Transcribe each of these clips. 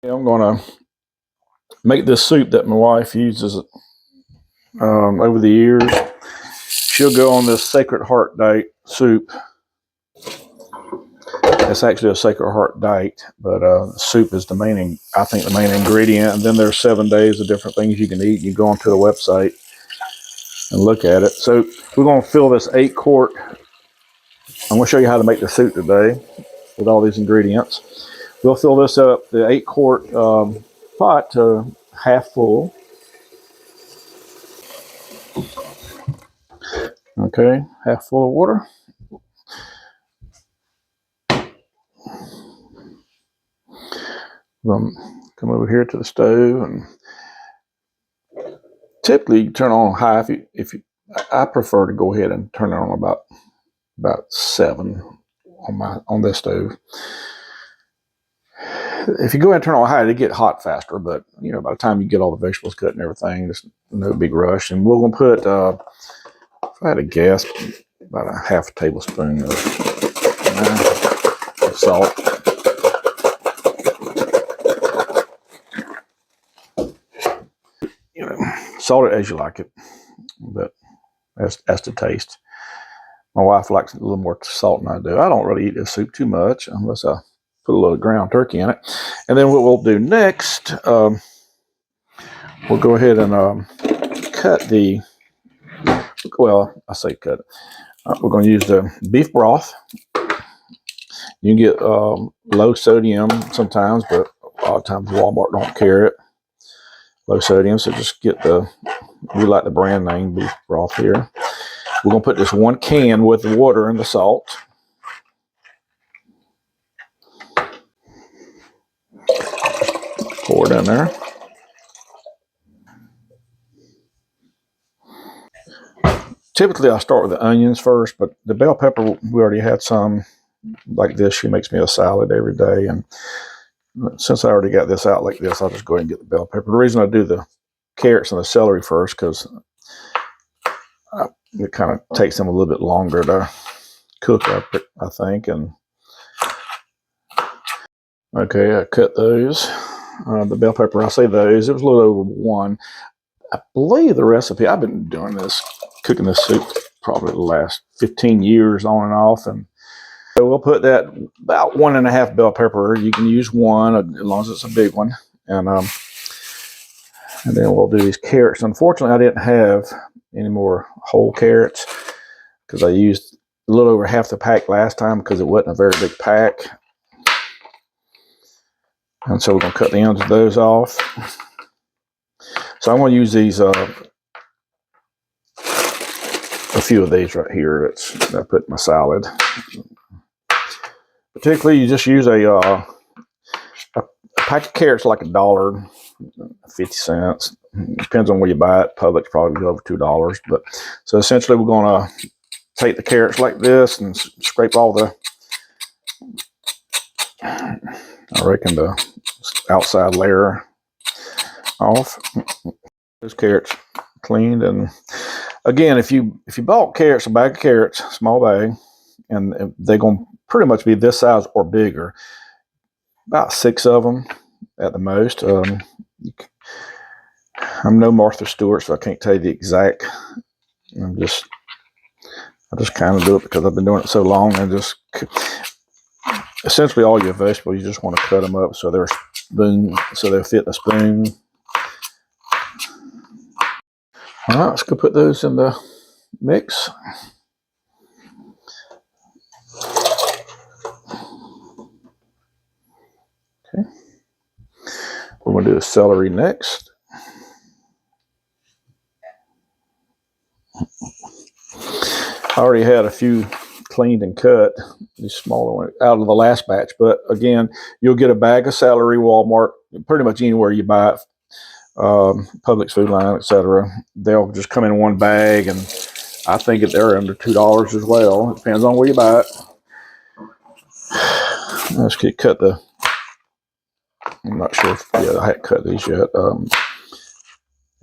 I'm going to make this soup that my wife uses over the years. She'll go on this Sacred Heart Date soup. It's actually a Sacred Heart Date, but soup is the main, I think, the main ingredient. And then there's 7 days of different things you can eat. You go onto the website and look at it. So we're going to fill this 8-quart. I'm going to show you how to make the soup today with all these ingredients. We'll fill this up, the 8-quart pot, to half full. Okay, half full of water. Come over here to the stove, and typically you turn on high. I prefer to go ahead and turn it on about 7 on this stove. If you go ahead and turn on high, it get hot faster. But by the time you get all the vegetables cut and everything, there's no big rush. And we're gonna put, if I had to guess, about a half a tablespoon of salt. Salt it as you like it, but as to taste. My wife likes a little more salt than I do. I don't really eat this soup too much unless I put a little ground turkey in it. And then what we'll do next, we'll go ahead and cut the, well, I say cut it. We're going to use the beef broth. You can get low sodium sometimes, but a lot of times Walmart don't carry it. Low sodium, so just get we like the brand name beef broth here. We're going to put this 1 can with the water and the salt. Pour it in there. Typically, I start with the onions first, but the bell pepper, we already had some like this. She makes me a salad every day, and since I already got this out like this, I'll just go ahead and get the bell pepper. The reason I do the carrots and the celery first, because it kind of takes them a little bit longer to cook up, I think. And okay, I cut those. The bell pepper, I say those. It was a little over 1. I believe the recipe, I've been doing this, cooking this soup probably the last 15 years on and off. And so we'll put that about 1.5 bell pepper. You can use 1 as long as it's a big one. And then we'll do these carrots. Unfortunately, I didn't have any more whole carrots because I used a little over half the pack last time because it wasn't a very big pack. And so we're going to cut the ends of those off. So I'm going to use these, a few of these right here that I put in my salad. Particularly, you just use a pack of carrots like $1.50. Depends on where you buy it. Publix probably over $2. But so essentially, we're going to take the carrots like this and scrape all the, I reckon, the outside layer off. Those carrots cleaned. And again, if you bought carrots, a bag of carrots, small bag, and they're going to pretty much be this size or bigger, about 6 of them at the most. I'm no Martha Stewart, so I can't tell you the exact. I just kind of do it because I've been doing it so long. And just essentially all your vegetables, you just want to cut them up so they'll fit the spoon. All right, let's go put those in the mix. Okay. We're going to do the celery next. I already had a few cleaned and cut, these smaller ones, out of the last batch. But again, you'll get a bag of celery, Walmart, pretty much anywhere you buy it, Publix, Food Line, etc. They'll just come in 1 bag, and I think they're under $2 as well. It depends on where you buy it. Let's cut the, I'm not sure if, I hadn't cut these yet.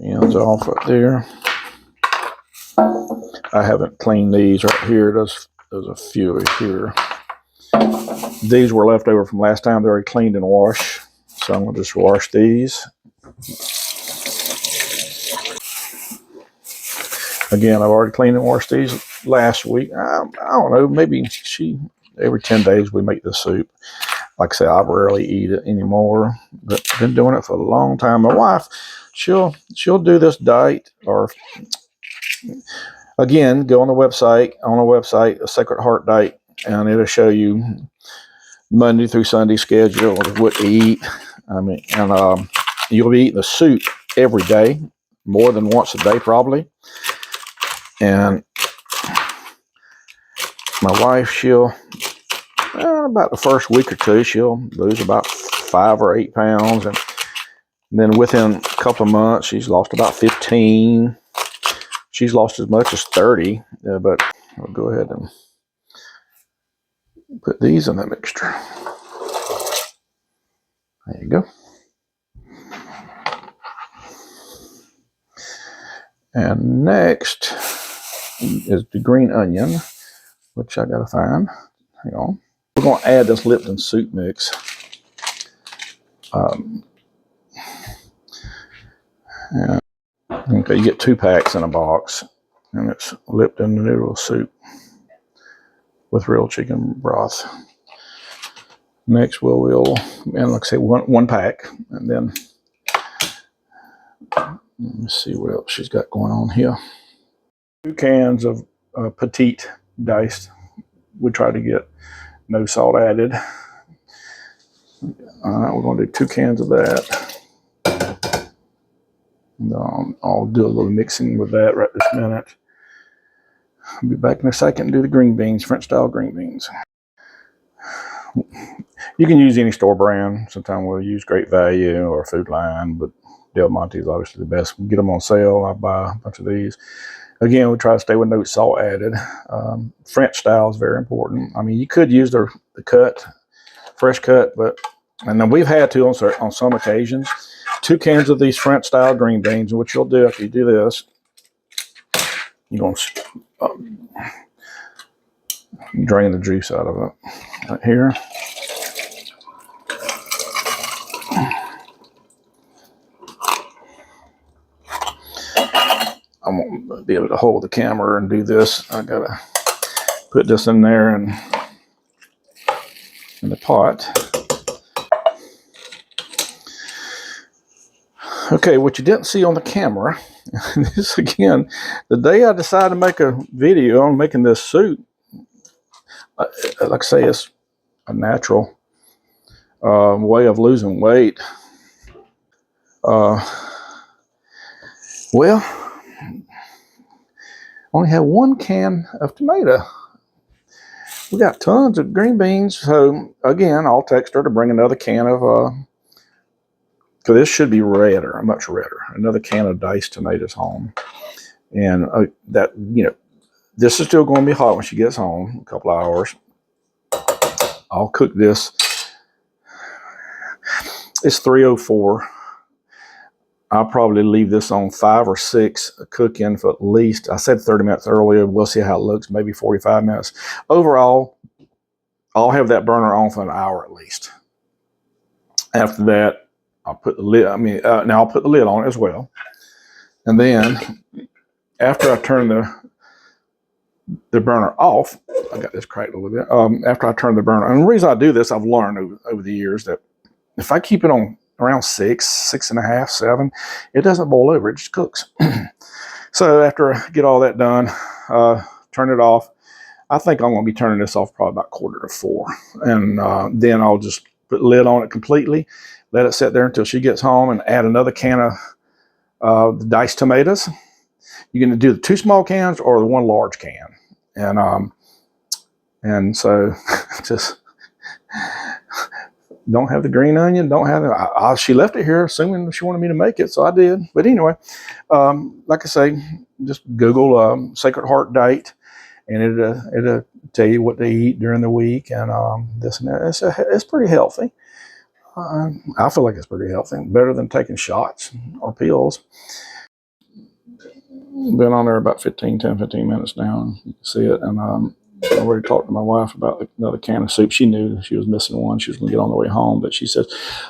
Ends off right there. I haven't cleaned these right here. There's a few here. These were left over from last time. They're already cleaned and washed. So I'm going to just wash these. Again, I've already cleaned and washed these last week. I don't know, maybe every 10 days we make this soup. Like I say, I rarely eat it anymore, but I've been doing it for a long time. My wife, she'll do this diet, or again, go on the website, a Sacred Heart Diet, and it'll show you Monday through Sunday schedule of what to eat. I mean, and you'll be eating the soup every day, more than once a day probably. And my wife, she'll about the first week or two, she'll lose about 5 or 8 pounds, and then within a couple of months, she's lost about 15. She's lost as much as 30. But I'll go ahead and put these in the mixture. There you go. And next is the green onion, which I gotta find. Hang on. We're gonna add this Lipton soup mix. Okay, you get 2 packs in a box, and it's Lipton noodle soup with real chicken broth. Next, we'll and like I say, one pack, and then let me see what else she's got going on here. 2 cans of petite diced. We try to get no salt added. We're going to do 2 cans of that. And I'll do a little mixing with that right this minute. I'll be back in a second and do the green beans, French style green beans. You can use any store brand. Sometimes we'll use Great Value or Food Line, but Del Monte is obviously the best. Get them on sale. I buy a bunch of these. Again, we try to stay with no salt added. French style is very important. I mean, you could use the cut, fresh cut, and then we've had to on some occasions. 2 cans of these French style green beans. And what you'll do after you do this, you're going to drain the juice out of it right here. I won't be able to hold the camera and do this. I gotta put this in there and in the pot. Okay, what you didn't see on the camera, this again, the day I decided to make a video on making this soup, like I say, it's a natural way of losing weight. Well, only have 1 can of tomato. We got tons of green beans, so again, I'll text her to bring another can of, because this should be redder, much redder. Another can of diced tomatoes home, and that, you know, this is still going to be hot when she gets home, a couple of hours. I'll cook this. It's 3:04. I'll probably leave this on 5 or 6 cooking for at least, I said 30 minutes earlier. We'll see how it looks, maybe 45 minutes. Overall, I'll have that burner on for an hour at least. After that, I'll put the lid, now I'll put the lid on it as well. And then after I turn the burner off, I got this cracked a little bit. After I turn the burner, and the reason I do this, I've learned over the years that if I keep it on around 6.5, 7, it doesn't boil over, it just cooks. So after I get all that done, turn it off. I think I'm going to be turning this off probably about 3:45. And then I'll just put the lid on it completely, let it sit there until she gets home, and add another can of the diced tomatoes. You're going to do the 2 small cans or the 1 large can. And so just don't have the green onion, don't have it. She left it here assuming she wanted me to make it, so I did. But anyway, like I say, just Google Sacred Heart Diet, and it'll tell you what they eat during the week, and this and that. It's pretty healthy. I feel like it's pretty healthy, better than taking shots or pills. Been on there about 15 minutes now, and you can see it. And I already talked to my wife about another can of soup. She knew she was missing one. She was going to get on the way home, but she said,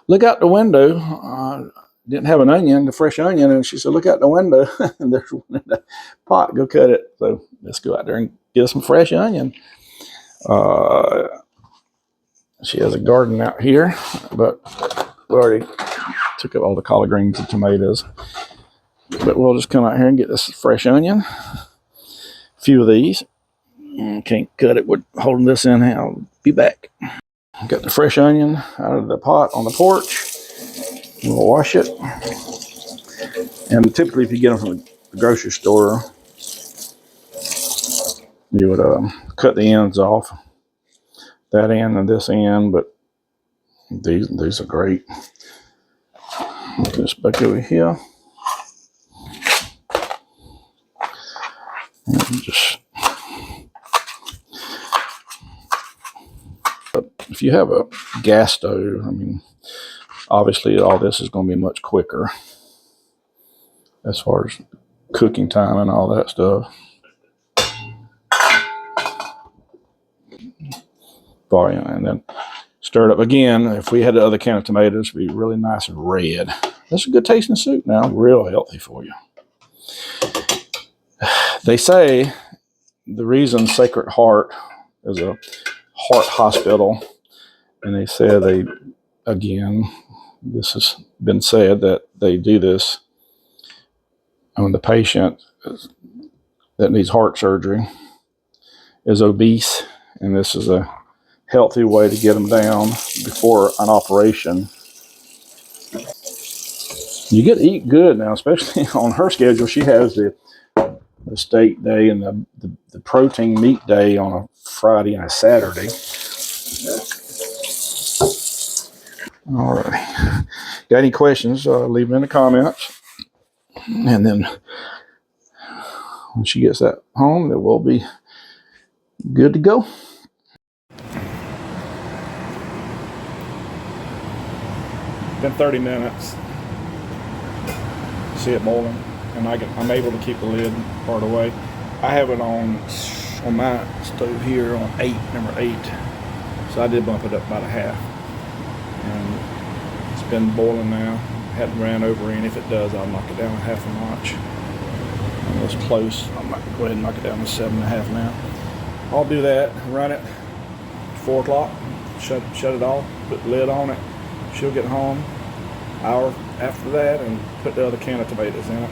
"Look out the window." Didn't have an onion, the fresh onion, and she said, "Look out the window, and there's one in the pot. Go cut it." So let's go out there and get some fresh onion. She has a garden out here, but we already took up all the collard greens and tomatoes. But we'll just come out here and get this fresh onion. A few of these. Can't cut it. We're holding this in. I'll be back. Got the fresh onion out of the pot on the porch. We'll wash it. And typically, if you get them from the grocery store, you would cut the ends off, that end and this end. But these are great. Put this back over here. And just if you have a gas stove, I mean, obviously all this is going to be much quicker as far as cooking time and all that stuff. Volume, and then stir it up again. If we had the other can of tomatoes, it'd be really nice and red. That's a good tasting soup now, real healthy for you. They say the reason Sacred Heart is a heart hospital, and they say this has been said that they do this when the patient that needs heart surgery is obese, and this is a healthy way to get them down before an operation. You get to eat good now, especially on her schedule. She has the steak day and the protein meat day on a Friday and a Saturday. All right. Got any questions, leave them in the comments. And then when she gets that home, it will be good to go. Been 30 minutes. See it boiling, and I'm able to keep the lid part away. I have it on my stove here on number 8. So I did bump it up about a half. And it's been boiling now. Hadn't ran over any. If it does, I'll knock it down a half a notch. And it's close. I might go ahead and knock it down to 7.5 now. I'll do that, run it 4 o'clock, shut it off, put the lid on it. She'll get home hour after that and put the other can of tomatoes in it.